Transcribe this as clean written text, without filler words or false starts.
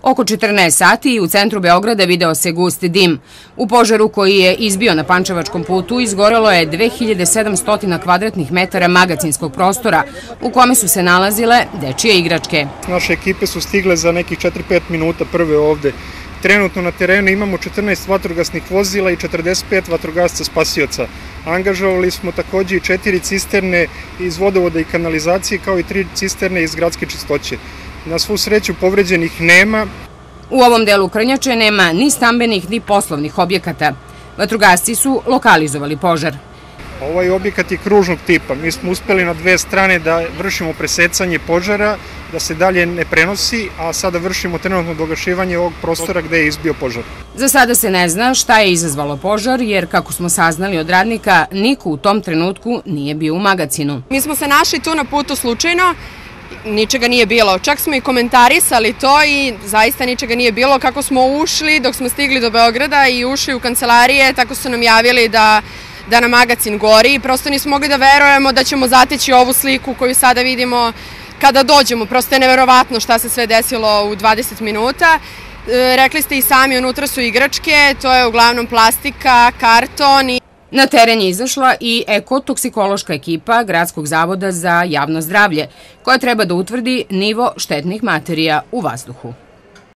Oko 14 sati u centru Beograda video se gusti dim. U požaru koji je izbio na Pančevačkom putu izgorelo je 2700 kvadratnih metara magacinskog prostora u kome su se nalazile dečije igračke. Naše ekipe su stigle za nekih 4-5 minuta prve ovde. Trenutno na terenu imamo 14 vatrogasnih vozila i 45 vatrogasca spasioca. Angažovali smo takođe i 4 cisterne iz vodovoda i kanalizacije kao i 3 cisterne iz gradske čistoće. Na svu sreću povređenih nema. U ovom delu Krnjače nema ni stambenih ni poslovnih objekata. Vatrogasci su lokalizovali požar. Ovaj objekat je kružnog tipa. Mi smo uspeli na dve strane da vršimo presecanje požara, da se dalje ne prenosi, a sada vršimo trenutno dogašivanje ovog prostora gde je izbio požar. Za sada se ne zna šta je izazvalo požar, jer kako smo saznali od radnika, niko u tom trenutku nije bio u magacinu. Mi smo se našli tu na putu slučajno, ničega nije bilo. Čak smo i komentarisali to i zaista ničega nije bilo. Kako smo ušli, dok smo stigli do Beograda i ušli u kancelarije, tako su nam javili da nam magacin gori i prosto nismo mogli da verujemo da ćemo zateći ovu sliku koju sada vidimo kada dođemo. Prosto je neverovatno šta se sve desilo u 20 minuta. Rekli ste i sami, unutra su igračke, to je uglavnom plastika, karton. Na teren je izašla i ekotoksikološka ekipa Gradskog zavoda za javno zdravlje, koja treba da utvrdi nivo štetnih materija u vazduhu.